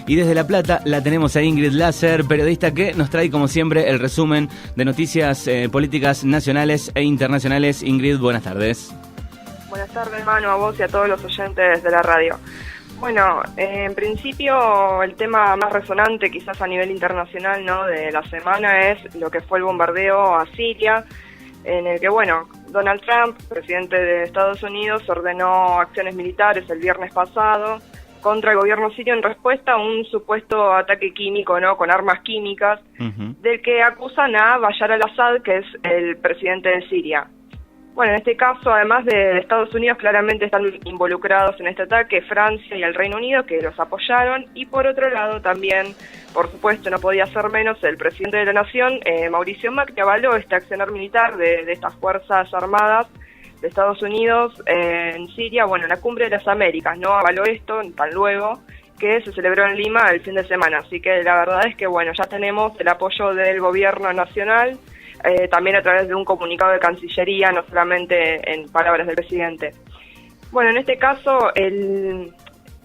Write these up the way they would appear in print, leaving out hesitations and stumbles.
Y desde La Plata la tenemos a Ingrid Lasser, periodista que nos trae como siempre el resumen de noticias políticas nacionales e internacionales. Ingrid, buenas tardes. Buenas tardes, Manu, a vos y a todos los oyentes de la radio. Bueno, en principio el tema más resonante quizás a nivel internacional, ¿no?, de la semana es lo que fue el bombardeo a Siria, en el que, bueno, Donald Trump, presidente de Estados Unidos, ordenó acciones militares el viernes pasado contra el gobierno sirio en respuesta a un supuesto ataque químico, ¿no?, con armas químicas, del que acusan a Bashar al-Assad, que es el presidente de Siria. Bueno, en este caso, además de Estados Unidos, claramente están involucrados en este ataque Francia y el Reino Unido, que los apoyaron, y por otro lado también, por supuesto, no podía ser menos, el presidente de la Nación, Mauricio Macri, avaló este accionar militar de estas Fuerzas Armadas de Estados Unidos en Siria, bueno, en la Cumbre de las Américas, ¿no? Avaló esto tan luego que se celebró en Lima el fin de semana, así que la verdad es que, bueno, ya tenemos el apoyo del gobierno nacional, también a través de un comunicado de Cancillería, no solamente en palabras del presidente. Bueno, en este caso,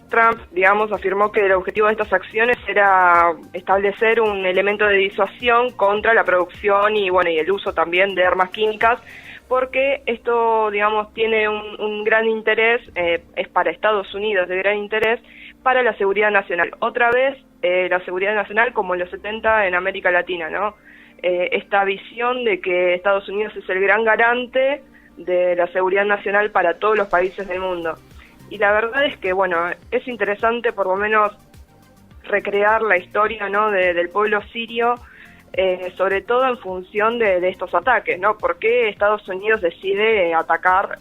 Trump, digamos, afirmó que el objetivo de estas acciones era establecer un elemento de disuasión contra la producción y, bueno, y el uso también de armas químicas, porque esto, digamos, tiene un gran interés, es para Estados Unidos de gran interés, para la seguridad nacional. Otra vez, la seguridad nacional como en los 70 en América Latina, ¿no? Esta visión de que Estados Unidos es el gran garante de la seguridad nacional para todos los países del mundo. Y la verdad es que, bueno, es interesante por lo menos recrear la historia, ¿no?, del pueblo sirio, sobre todo en función de estos ataques, ¿no? ¿Por qué Estados Unidos decide atacar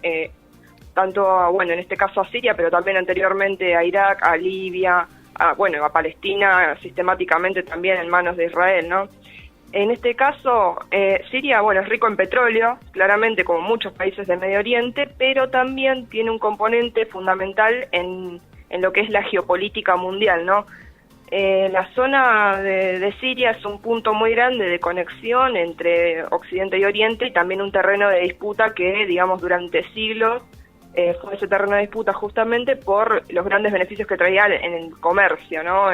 tanto, bueno, en este caso a Siria, pero también anteriormente a Irak, a Libia, a Palestina, sistemáticamente también en manos de Israel, ¿no? En este caso, Siria, bueno, es rico en petróleo, claramente como muchos países del Medio Oriente, pero también tiene un componente fundamental en lo que es la geopolítica mundial, ¿no? La zona de Siria es un punto muy grande de conexión entre Occidente y Oriente y también un terreno de disputa que, digamos, durante siglos fue ese terreno de disputa justamente por los grandes beneficios que traía en el comercio, ¿no?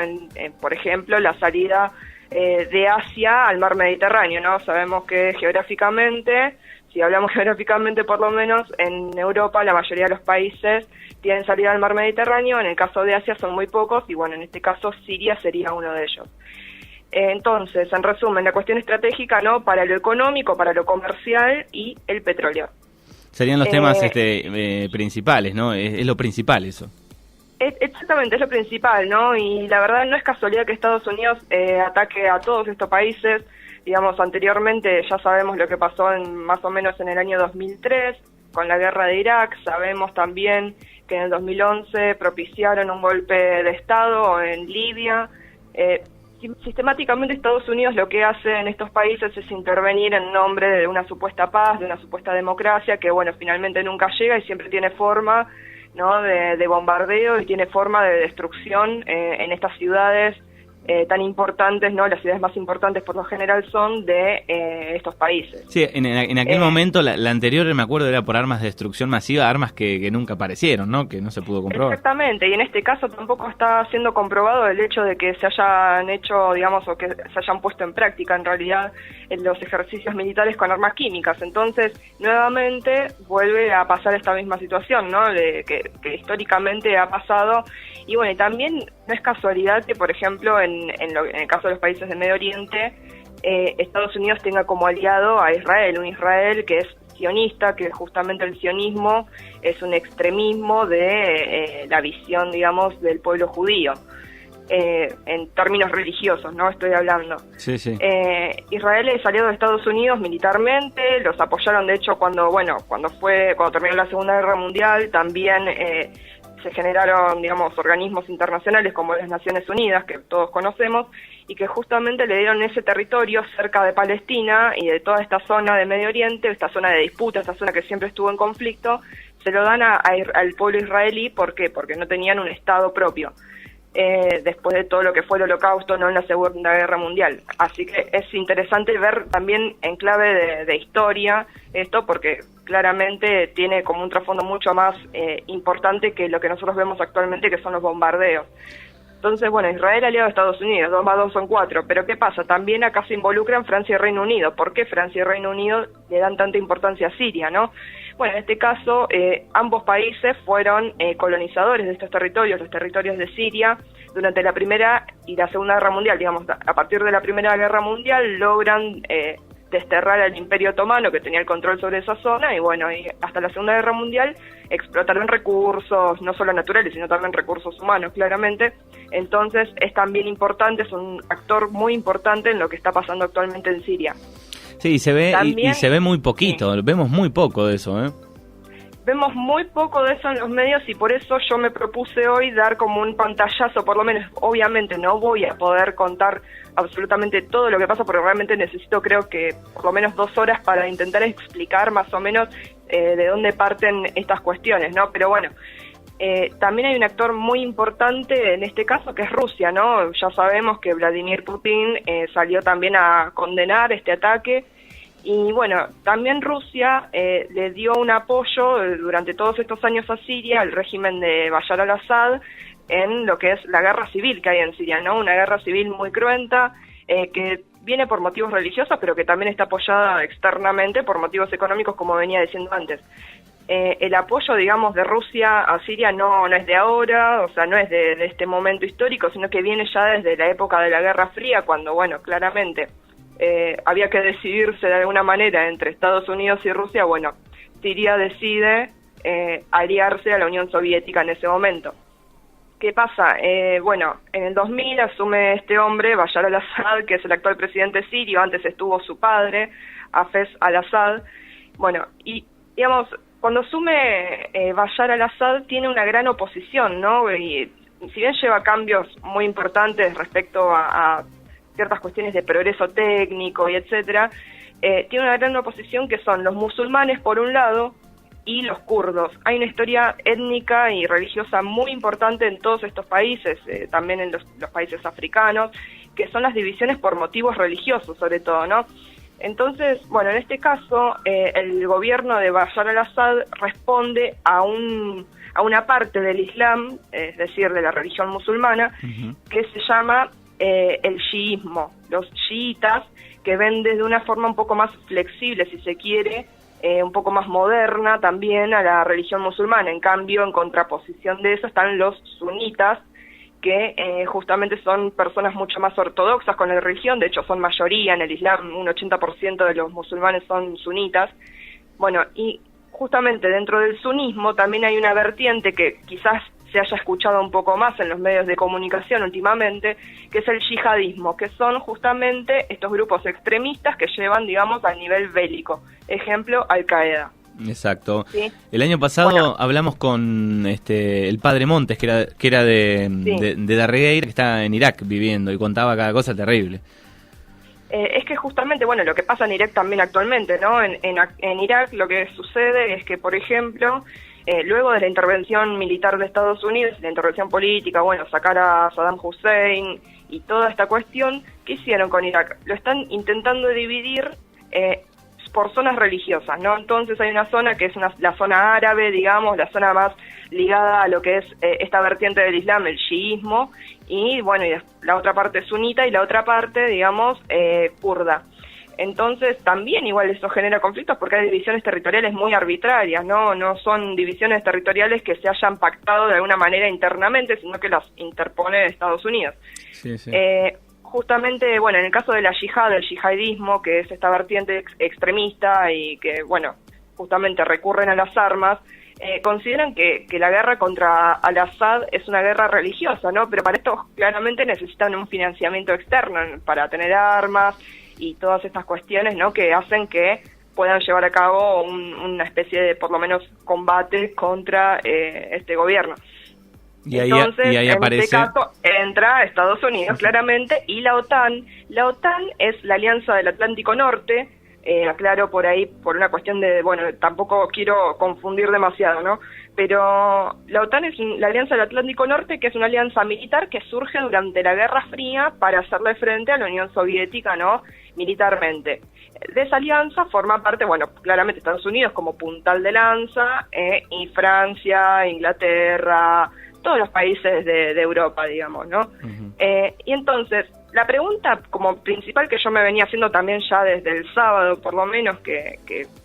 Por ejemplo, la salida de Asia al mar Mediterráneo, ¿no? Sabemos que geográficamente, si hablamos geográficamente por lo menos, en Europa la mayoría de los países tienen salida al mar Mediterráneo, en el caso de Asia son muy pocos, y bueno, en este caso Siria sería uno de ellos. Entonces, en resumen, la cuestión estratégica, ¿no?, para lo económico, para lo comercial y el petróleo. Serían los temas principales, ¿no? Es lo principal eso. Exactamente, es lo principal, ¿no? Y la verdad no es casualidad que Estados Unidos ataque a todos estos países. Digamos, anteriormente ya sabemos lo que pasó más o menos en el año 2003 con la guerra de Irak. Sabemos también que en el 2011 propiciaron un golpe de Estado en Libia. Sistemáticamente Estados Unidos lo que hace en estos países es intervenir en nombre de una supuesta paz, de una supuesta democracia, que bueno, finalmente nunca llega y siempre tiene forma, ¿no?, de bombardeo y tiene forma de destrucción en estas ciudades tan importantes, ¿no? Las ciudades más importantes por lo general son de estos países. Sí, en aquel momento, la anterior, me acuerdo, era por armas de destrucción masiva, armas que nunca aparecieron, ¿no?, que no se pudo comprobar. Exactamente, y en este caso tampoco está siendo comprobado el hecho de que se hayan hecho, digamos, o que se hayan puesto en práctica en realidad los ejercicios militares con armas químicas. Entonces, nuevamente vuelve a pasar esta misma situación, ¿no?, que históricamente ha pasado. Y bueno, y también no es casualidad que, por ejemplo, en el caso de los países del Medio Oriente, Estados Unidos tenga como aliado a Israel, un Israel que es sionista, que justamente el sionismo es un extremismo de la visión, digamos, del pueblo judío, en términos religiosos, ¿no? Estoy hablando. Sí, sí. Israel es aliado de Estados Unidos militarmente, los apoyaron, de hecho, cuando terminó la Segunda Guerra Mundial, también se generaron, digamos, organismos internacionales como las Naciones Unidas, que todos conocemos, y que justamente le dieron ese territorio cerca de Palestina y de toda esta zona de Medio Oriente, esta zona de disputa, esta zona que siempre estuvo en conflicto, se lo dan al pueblo israelí. ¿Por qué? Porque no tenían un Estado propio. Después de todo lo que fue el Holocausto, no en la Segunda Guerra Mundial. Así que es interesante ver también en clave de historia esto, porque claramente tiene como un trasfondo mucho más importante que lo que nosotros vemos actualmente, que son los bombardeos. Entonces, bueno, Israel aliado a Estados Unidos, 2 más 2 son 4, pero ¿qué pasa? También acá se involucran Francia y Reino Unido. ¿Por qué Francia y Reino Unido le dan tanta importancia a Siria, no? Bueno, en este caso, ambos países fueron colonizadores de estos territorios, los territorios de Siria, durante la Primera y la Segunda Guerra Mundial. Digamos, a partir de la Primera Guerra Mundial logran desterrar al Imperio Otomano, que tenía el control sobre esa zona, y bueno, y hasta la Segunda Guerra Mundial explotaron recursos, no solo naturales, sino también recursos humanos, claramente. Entonces es también importante, es un actor muy importante en lo que está pasando actualmente en Siria. Sí, y se ve, también, y se ve muy poquito, sí. Vemos muy poco de eso, ¿eh? Vemos muy poco de eso en los medios y por eso yo me propuse hoy dar como un pantallazo, por lo menos, obviamente no voy a poder contar absolutamente todo lo que pasa, porque realmente necesito, creo que por lo menos 2 horas para intentar explicar más o menos de dónde parten estas cuestiones, ¿no? Pero bueno, también hay un actor muy importante en este caso que es Rusia, ¿no? Ya sabemos que Vladimir Putin salió también a condenar este ataque. Y bueno, también Rusia le dio un apoyo durante todos estos años a Siria, al régimen de Bashar al-Assad, en lo que es la guerra civil que hay en Siria, ¿no? Una guerra civil muy cruenta, que viene por motivos religiosos, pero que también está apoyada externamente por motivos económicos, como venía diciendo antes. El apoyo, digamos, de Rusia a Siria no es de ahora, o sea, no es de este momento histórico, sino que viene ya desde la época de la Guerra Fría, cuando, bueno, claramente había que decidirse de alguna manera entre Estados Unidos y Rusia. Bueno, Siria decide aliarse a la Unión Soviética en ese momento. ¿Qué pasa? Bueno, en el 2000 asume este hombre, Bashar al-Assad, que es el actual presidente sirio. Antes estuvo su padre, Hafez al-Assad. Bueno, y digamos, cuando asume Bashar al-Assad tiene una gran oposición, ¿no? Y si bien lleva cambios muy importantes respecto a ciertas cuestiones de progreso técnico y etcétera, tiene una gran oposición que son los musulmanes por un lado y los kurdos. Hay una historia étnica y religiosa muy importante en todos estos países, también en los países africanos, que son las divisiones por motivos religiosos sobre todo, ¿no? Entonces, bueno, en este caso, el gobierno de Bashar al-Assad responde a una parte del Islam, es decir, de la religión musulmana, que se llama el chiismo. Los chiitas, que ven desde una forma un poco más flexible, si se quiere, un poco más moderna también a la religión musulmana. En cambio, en contraposición de eso están los sunitas, que justamente son personas mucho más ortodoxas con la religión. De hecho son mayoría en el Islam, un 80% de los musulmanes son sunitas. Bueno, y justamente dentro del sunismo también hay una vertiente que quizás se haya escuchado un poco más en los medios de comunicación últimamente, que es el yihadismo, que son justamente estos grupos extremistas que llevan, digamos, al nivel bélico. Ejemplo, Al-Qaeda. Exacto. ¿Sí? El año pasado hablamos con el padre Montes, que era de Darregueira, que está en Irak viviendo, y contaba cada cosa terrible. Es que justamente, bueno, lo que pasa en Irak también actualmente, ¿no? En Irak lo que sucede es que, por ejemplo, luego de la intervención militar de Estados Unidos, la intervención política, bueno, sacar a Saddam Hussein y toda esta cuestión, ¿qué hicieron con Irak? Lo están intentando dividir por zonas religiosas, ¿no? Entonces hay una zona que es la zona árabe, digamos, la zona más ligada a lo que es esta vertiente del Islam, el chiismo, y bueno, y la otra parte sunita y la otra parte, digamos, kurda. Entonces también igual eso genera conflictos porque hay divisiones territoriales muy arbitrarias, no son divisiones territoriales que se hayan pactado de alguna manera internamente, sino que las interpone Estados Unidos. Sí, sí. Justamente, bueno, en el caso de la yihad, del yihadismo, que es esta vertiente extremista y que, bueno, justamente recurren a las armas, consideran que la guerra contra al-Assad es una guerra religiosa, ¿no? Pero para esto claramente necesitan un financiamiento externo para tener armas y todas estas cuestiones, ¿no? Que hacen que puedan llevar a cabo una especie de, por lo menos, combate contra este gobierno. Y ahí, entonces, y ahí aparece... en este caso, entra Estados Unidos, claramente, y la OTAN. La OTAN es la Alianza del Atlántico Norte, aclaro por ahí, por una cuestión de, bueno, tampoco quiero confundir demasiado, ¿no? Pero la OTAN es la Alianza del Atlántico Norte, que es una alianza militar que surge durante la Guerra Fría para hacerle frente a la Unión Soviética, ¿no? Militarmente. De esa alianza forma parte, bueno, claramente Estados Unidos como puntal de lanza, y Francia, Inglaterra, todos los países de Europa, digamos, ¿no? Y entonces, la pregunta como principal que yo me venía haciendo también ya desde el sábado, por lo menos, que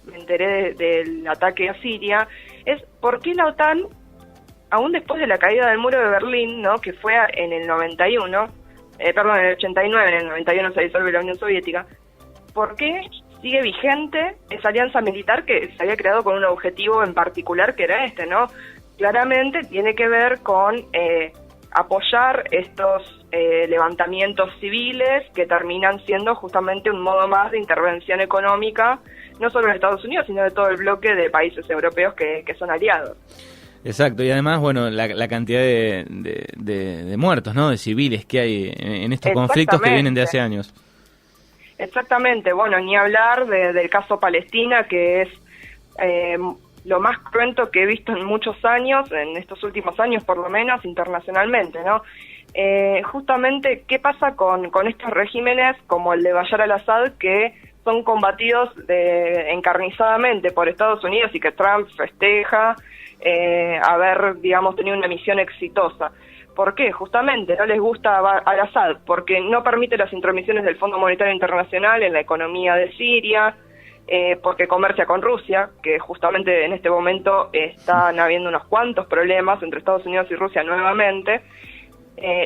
me enteré del ataque a Siria, es ¿por qué la OTAN, aún después de la caída del muro de Berlín, ¿no?, que fue en el 91, en el 89, en el 91 se disuelve la Unión Soviética, ¿por qué sigue vigente esa alianza militar que se había creado con un objetivo en particular que era este, ¿no? Claramente tiene que ver con apoyar estos levantamientos civiles que terminan siendo justamente un modo más de intervención económica, no solo de Estados Unidos, sino de todo el bloque de países europeos que son aliados. Exacto, y además, bueno, la cantidad de muertos, ¿no?, de civiles que hay en estos conflictos que vienen de hace años. Exactamente, bueno, ni hablar del caso Palestina, que es lo más cruento que he visto en muchos años, en estos últimos años por lo menos, internacionalmente, ¿no? Justamente, ¿qué pasa con estos regímenes como el de Bashar al-Assad, que son combatidos encarnizadamente por Estados Unidos y que Trump festeja haber, digamos, tenido una misión exitosa? ¿Por qué? Justamente no les gusta al-Assad porque no permite las intromisiones del Fondo Monetario Internacional en la economía de Siria, porque comercia con Rusia, que justamente en este momento están habiendo unos cuantos problemas entre Estados Unidos y Rusia nuevamente.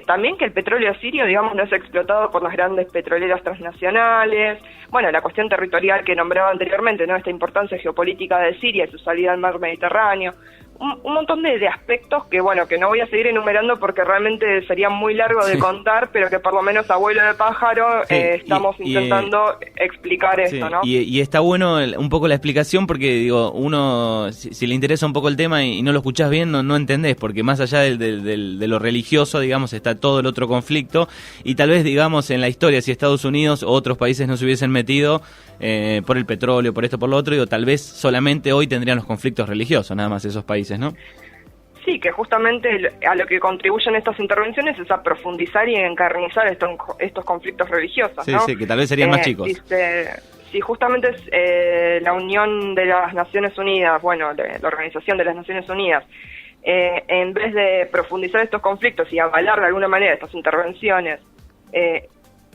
También que el petróleo sirio, digamos, no es explotado por las grandes petroleras transnacionales. Bueno, la cuestión territorial que nombraba anteriormente, ¿no?, esta importancia geopolítica de Siria y su salida al mar Mediterráneo. Un montón de aspectos que, bueno, que no voy a seguir enumerando porque realmente sería muy largo de contar, pero que por lo menos abuelo de pájaro estamos intentando explicar esto, ¿no? Y está bueno un poco la explicación porque, digo, uno, si le interesa un poco el tema y no lo escuchás bien, no entendés, porque más allá de lo religioso, digamos, está todo el otro conflicto, y tal vez, digamos, en la historia, si Estados Unidos o otros países no se hubiesen metido por el petróleo, por esto, por lo otro, digo, tal vez solamente hoy tendrían los conflictos religiosos, nada más esos países, ¿no? Sí, que justamente a lo que contribuyen estas intervenciones es a profundizar y encarnizar estos conflictos religiosos, ¿no? Sí, que tal vez serían más chicos. Sí, justamente es la Unión de las Naciones Unidas, bueno, la Organización de las Naciones Unidas, en vez de profundizar estos conflictos y avalar de alguna manera estas intervenciones,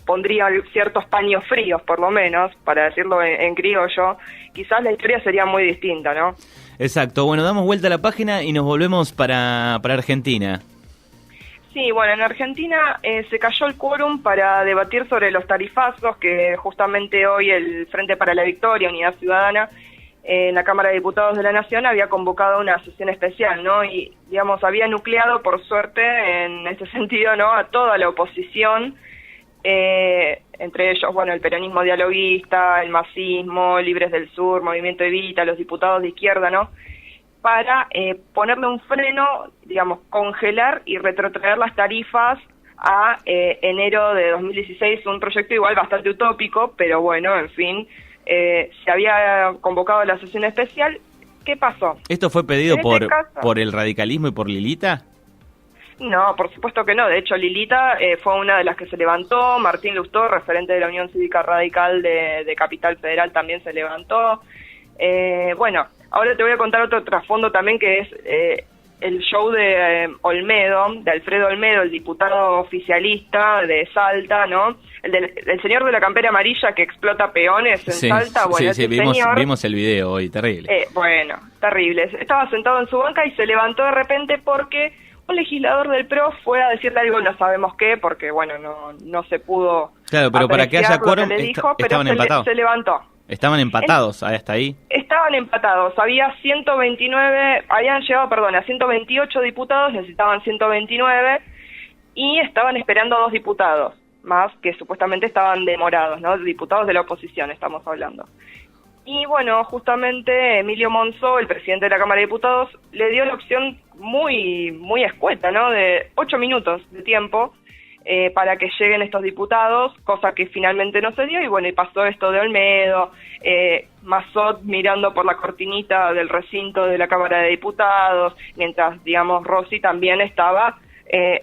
pondría ciertos paños fríos, por lo menos, para decirlo en criollo, quizás la historia sería muy distinta, ¿no? Exacto. Bueno, damos vuelta a la página y nos volvemos para Argentina. Sí, bueno, en Argentina se cayó el quórum para debatir sobre los tarifazos que justamente hoy el Frente para la Victoria, Unidad Ciudadana, en la Cámara de Diputados de la Nación había convocado una sesión especial, ¿no? Y, digamos, había nucleado, por suerte, en este sentido, ¿no?, a toda la oposición, entre ellos, bueno, el peronismo dialoguista, el masismo, Libres del Sur, Movimiento Evita, los diputados de izquierda, ¿no?, para ponerle un freno, digamos, congelar y retrotraer las tarifas a enero de 2016, un proyecto igual bastante utópico, pero bueno, en fin, se había convocado la sesión especial. ¿Qué pasó? ¿Esto fue pedido por el radicalismo y por Lilita? No, por supuesto que no. De hecho, Lilita fue una de las que se levantó. Martín Lustó, referente de la Unión Cívica Radical de Capital Federal, también se levantó. Bueno, ahora te voy a contar otro trasfondo también, que es el show de Olmedo, de Alfredo Olmedo, el diputado oficialista de Salta, ¿no? El señor de la campera amarilla que explota peones en Salta. Bueno, sí, vimos el video hoy, terrible. Bueno, terrible. Estaba sentado en su banca y se levantó de repente porque un legislador del PRO fue a decirle algo, no sabemos qué, porque bueno, no se pudo. Claro, pero para que haya quórum estaban empatados. Se levantó. ¿Estaban empatados hasta ahí? Estaban empatados, habían llegado a 128 diputados, necesitaban 129 y estaban esperando a 2 diputados, más que supuestamente estaban demorados, ¿no? Diputados de la oposición estamos hablando. Y bueno, justamente Emilio Monzó, el presidente de la Cámara de Diputados, le dio la opción muy, muy escueta, ¿no?, de 8 minutos de tiempo para que lleguen estos diputados, cosa que finalmente no se dio, y bueno, y pasó esto de Olmedo, Massot mirando por la cortinita del recinto de la Cámara de Diputados, mientras, digamos, Rossi también estaba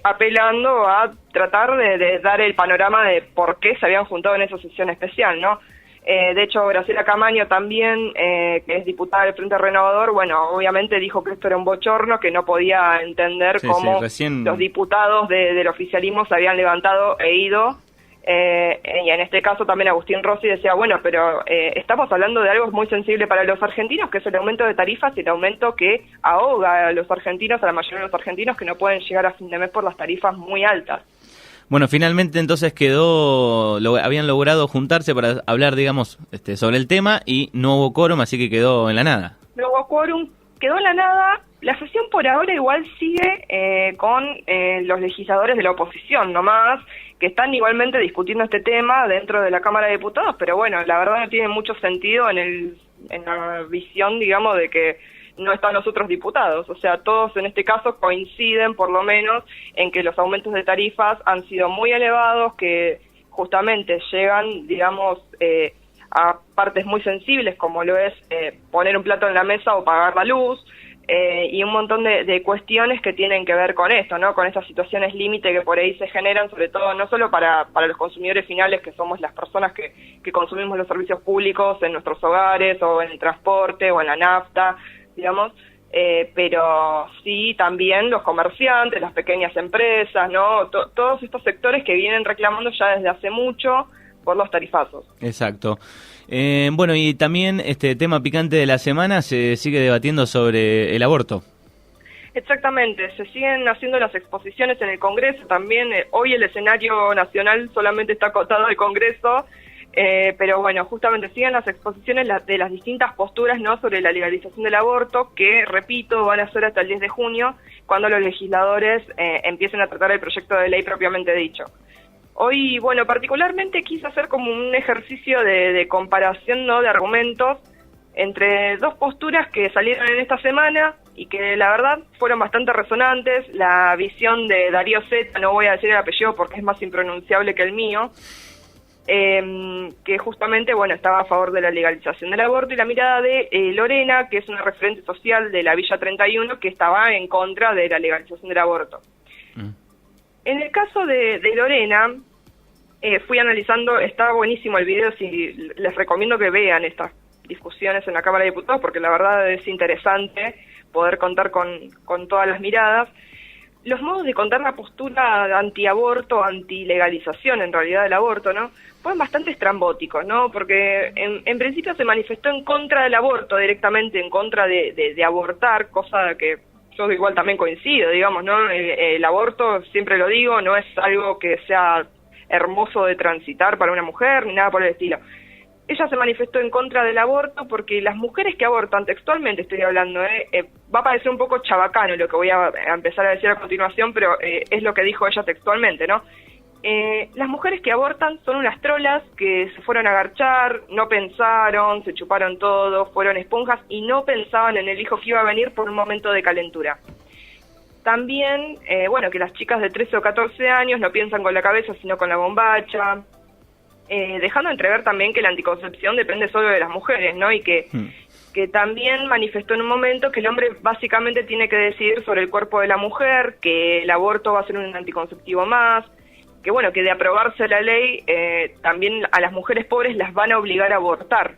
apelando a tratar de dar el panorama de por qué se habían juntado en esa sesión especial, ¿no? De hecho, Graciela Camaño también, que es diputada del Frente Renovador, bueno, obviamente dijo que esto era un bochorno, que no podía entender cómo los diputados del oficialismo se habían levantado e ido. Y en este caso también Agustín Rossi decía, bueno, pero estamos hablando de algo muy sensible para los argentinos, que es el aumento de tarifas y el aumento que ahoga a los argentinos, a la mayoría de los argentinos que no pueden llegar a fin de mes por las tarifas muy altas. Bueno, finalmente entonces habían logrado juntarse para hablar, digamos, sobre el tema y no hubo quórum, así que quedó en la nada. No hubo quórum, quedó en la nada. La sesión por ahora igual sigue con los legisladores de la oposición nomás, que están igualmente discutiendo este tema dentro de la Cámara de Diputados, pero bueno, la verdad no tiene mucho sentido en la visión, digamos, de que no están los otros diputados. O sea, todos en este caso coinciden, por lo menos, en que los aumentos de tarifas han sido muy elevados, que justamente llegan, digamos, a partes muy sensibles, como lo es poner un plato en la mesa o pagar la luz, y un montón de cuestiones que tienen que ver con esto, ¿no? Con esas situaciones límite que por ahí se generan, sobre todo no solo para los consumidores finales, que somos las personas que consumimos los servicios públicos en nuestros hogares, o en el transporte, o en la nafta, digamos, pero sí también los comerciantes, las pequeñas empresas, ¿no? Todos estos sectores que vienen reclamando ya desde hace mucho por los tarifazos. Exacto. Bueno, y también tema picante de la semana, se sigue debatiendo sobre el aborto. Exactamente, se siguen haciendo las exposiciones en el Congreso también. Hoy el escenario nacional solamente está acotado al Congreso, pero bueno, justamente siguen las exposiciones de las distintas posturas, ¿no?, sobre la legalización del aborto, que, repito, van a ser hasta el 10 de junio, cuando los legisladores empiecen a tratar el proyecto de ley propiamente dicho. Hoy, bueno, particularmente quise hacer como un ejercicio de comparación, ¿no?, de argumentos entre dos posturas que salieron en esta semana y que la verdad fueron bastante resonantes. La visión de Darío Zeta, no voy a decir el apellido porque es más impronunciable que el mío, que justamente, bueno, estaba a favor de la legalización del aborto, y la mirada de Lorena, que es una referente social de la Villa 31, que estaba en contra de la legalización del aborto. En el caso de Lorena, fui analizando, está buenísimo el video, si les recomiendo que vean estas discusiones en la Cámara de Diputados, porque la verdad es interesante poder contar con todas las miradas. Los modos de contar la postura antiaborto, antilegalización en realidad del aborto, ¿no?, fueron bastante estrambóticos, ¿no?, porque en principio se manifestó en contra del aborto directamente, en contra de abortar, cosa que yo igual también coincido, digamos, ¿no? El aborto, siempre lo digo, no es algo que sea hermoso de transitar para una mujer, ni nada por el estilo. Ella se manifestó en contra del aborto porque las mujeres que abortan, textualmente estoy hablando, va a parecer un poco chabacano lo que voy a empezar a decir a continuación, pero es lo que dijo ella textualmente, ¿no? Las mujeres que abortan son unas trolas que se fueron a garchar, no pensaron, se chuparon todo, fueron esponjas y no pensaban en el hijo que iba a venir por un momento de calentura. También, bueno, que las chicas de 13 o 14 años no piensan con la cabeza, sino con la bombacha, dejando entrever también que la anticoncepción depende solo de las mujeres, ¿no? Y que también manifestó en un momento que el hombre básicamente tiene que decidir sobre el cuerpo de la mujer, que el aborto va a ser un anticonceptivo más, que bueno, que de aprobarse la ley, también a las mujeres pobres las van a obligar a abortar.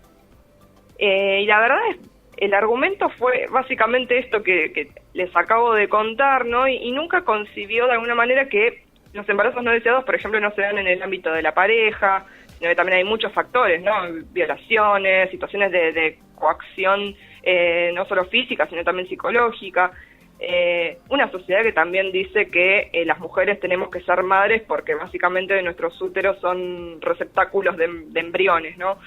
Y la verdad es, el argumento fue básicamente esto que les acabo de contar, ¿no? Y nunca concibió de alguna manera que los embarazos no deseados, por ejemplo, no se dan en el ámbito de la pareja, sino que también hay muchos factores, ¿no? Violaciones, situaciones de coacción, no solo física, sino también psicológica. Una sociedad que también dice que las mujeres tenemos que ser madres porque básicamente nuestros úteros son receptáculos de embriones, ¿no?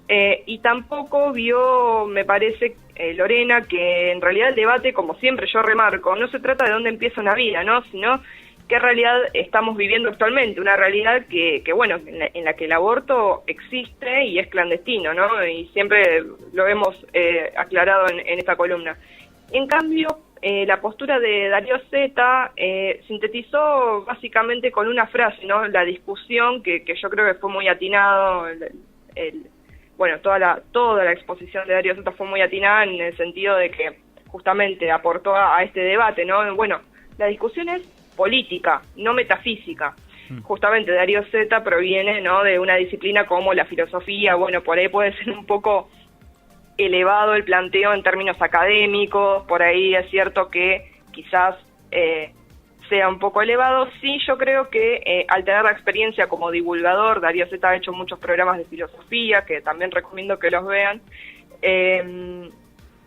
Y tampoco vio, me parece, Lorena, que en realidad el debate, como siempre yo remarco, no se trata de dónde empieza una vida, ¿no?, sino qué realidad estamos viviendo actualmente, una realidad que bueno, en la que el aborto existe y es clandestino, ¿no?, y siempre lo hemos aclarado en esta columna. En cambio, la postura de Darío Zeta sintetizó básicamente con una frase, ¿no?, la discusión que yo creo que fue muy atinado, bueno, toda la exposición de Darío Zeta fue muy atinada en el sentido de que justamente aportó a este debate, ¿no? Bueno, la discusión es política, no metafísica. justamente Darío Zeta proviene, ¿no?, de una disciplina como la filosofía. Bueno, por ahí puede ser un poco elevado el planteo en términos académicos, por ahí es cierto que quizás sea un poco elevado. Sí, yo creo que al tener la experiencia como divulgador, Darío Zeta ha hecho muchos programas de filosofía, que también recomiendo que los vean,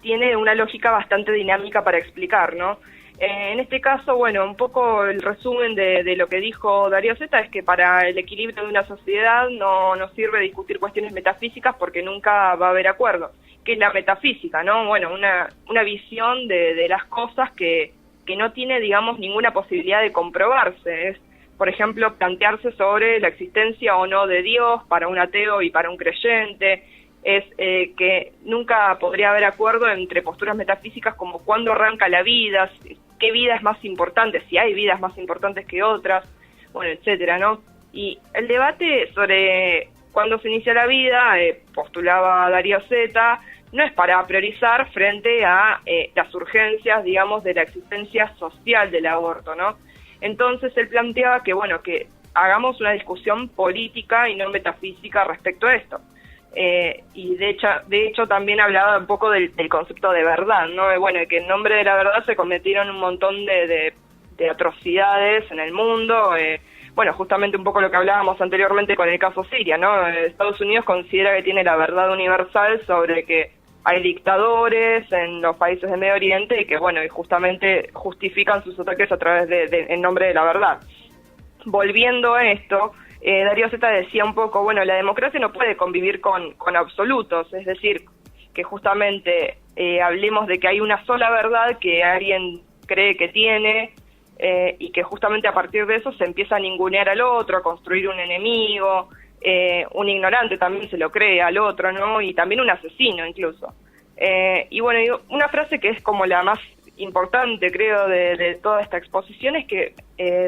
tiene una lógica bastante dinámica para explicar, ¿no? En este caso, bueno, un poco el resumen de lo que dijo Darío Zeta es que para el equilibrio de una sociedad no sirve discutir cuestiones metafísicas porque nunca va a haber acuerdo. ¿Qué es la metafísica, no? Bueno, una visión de las cosas que no tiene, digamos, ninguna posibilidad de comprobarse. Es, por ejemplo, plantearse sobre la existencia o no de Dios para un ateo y para un creyente. Es que nunca podría haber acuerdo entre posturas metafísicas como cuándo arranca la vida, qué vida es más importante, si hay vidas más importantes que otras, bueno, etcétera, ¿no? Y el debate sobre cuándo se inicia la vida, postulaba Darío Zeta, no es para priorizar frente a las urgencias, digamos, de la existencia social del aborto, ¿no? Entonces él planteaba que, bueno, que hagamos una discusión política y no metafísica respecto a esto. Y de hecho también hablaba un poco del concepto de verdad, ¿no? Bueno, que en nombre de la verdad se cometieron un montón de atrocidades en el mundo. Bueno, justamente un poco lo que hablábamos anteriormente con el caso Siria, ¿no? Estados Unidos considera que tiene la verdad universal sobre que hay dictadores en los países del Medio Oriente y que, bueno, y justamente justifican sus ataques a través en nombre de la verdad. Volviendo a esto, Darío Zeta decía un poco, bueno, la democracia no puede convivir con absolutos, es decir, que justamente hablemos de que hay una sola verdad que alguien cree que tiene y que justamente a partir de eso se empieza a ningunear al otro, a construir un enemigo, un ignorante también se lo cree al otro, ¿no? Y también un asesino incluso. Y bueno, una frase que es como la más importante, creo, de toda esta exposición es que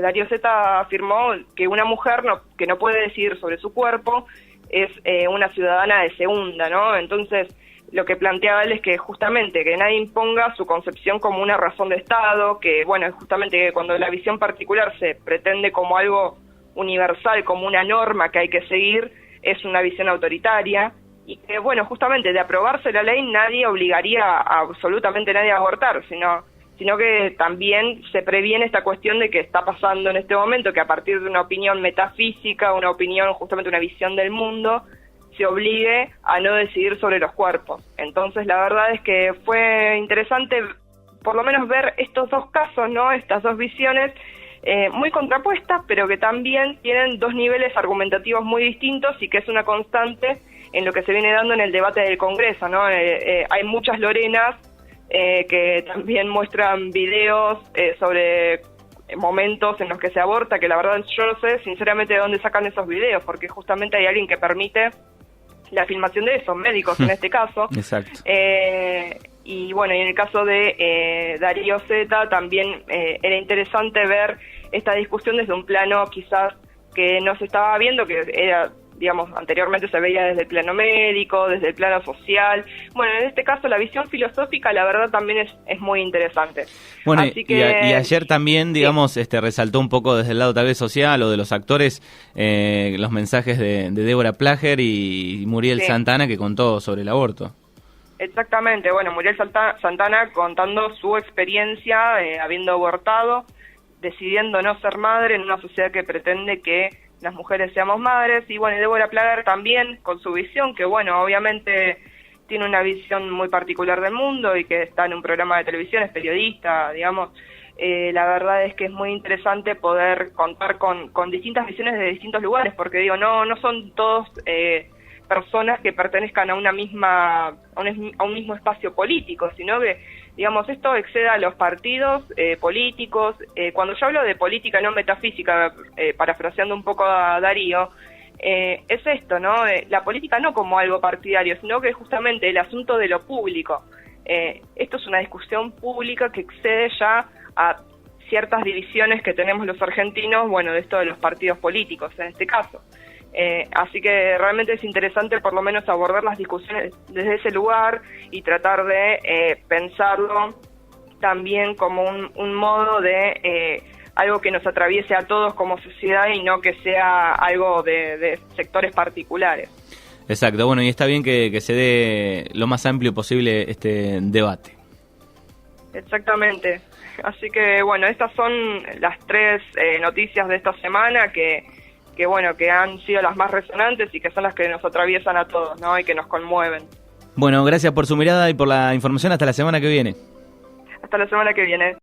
Darío Zeta afirmó que una mujer que no puede decidir sobre su cuerpo es una ciudadana de segunda, ¿no? Entonces, lo que planteaba él es que justamente que nadie imponga su concepción como una razón de Estado, que, bueno, es justamente que cuando la visión particular se pretende como algo universal, como una norma que hay que seguir, es una visión autoritaria. Y que, bueno, justamente de aprobarse la ley nadie obligaría a absolutamente nadie a abortar, sino que también se previene esta cuestión de que está pasando en este momento, que a partir de una opinión metafísica, una opinión, justamente una visión del mundo, se obligue a no decidir sobre los cuerpos. Entonces la verdad es que fue interesante por lo menos ver estos dos casos, ¿no? Estas dos visiones muy contrapuestas, pero que también tienen dos niveles argumentativos muy distintos y que es una constante en lo que se viene dando en el debate del Congreso, ¿no? Hay muchas Lorenas que también muestran videos sobre momentos en los que se aborta, que la verdad yo no sé sinceramente de dónde sacan esos videos, porque justamente hay alguien que permite la filmación de esos médicos en este caso. Exacto. Y bueno, y en el caso de Darío Zeta también era interesante ver esta discusión desde un plano quizás que no se estaba viendo, que era, digamos, anteriormente se veía desde el plano médico, desde el plano social. Bueno, en este caso la visión filosófica la verdad también es muy interesante. Bueno, así que, y ayer también, digamos, sí, resaltó un poco desde el lado tal vez social o de los actores los mensajes de Débora Plager y Muriel Santana, que contó sobre el aborto. Exactamente, bueno, Muriel Santana contando su experiencia habiendo abortado, decidiendo no ser madre en una sociedad que pretende que las mujeres seamos madres, y bueno, y Débora Plager también con su visión, que bueno, obviamente tiene una visión muy particular del mundo y que está en un programa de televisión, es periodista, digamos. La verdad es que es muy interesante poder contar con distintas visiones de distintos lugares, porque digo, no son todos personas que pertenezcan a una misma a un mismo espacio político, sino que, digamos, esto excede a los partidos políticos. Cuando yo hablo de política no metafísica, parafraseando un poco a Darío, es esto, ¿no? La política no como algo partidario, sino que justamente el asunto de lo público. Esto es una discusión pública que excede ya a ciertas divisiones que tenemos los argentinos, bueno, de esto de los partidos políticos en este caso. Así que realmente es interesante por lo menos abordar las discusiones desde ese lugar y tratar de pensarlo también como un modo de algo que nos atraviese a todos como sociedad y no que sea algo de sectores particulares. Exacto, bueno, y está bien que se dé lo más amplio posible este debate. Exactamente. Así que bueno, estas son las 3 noticias de esta semana que bueno, que han sido las más resonantes y que son las que nos atraviesan a todos, ¿no? Y que nos conmueven. Bueno, gracias por su mirada y por la información. Hasta la semana que viene. Hasta la semana que viene.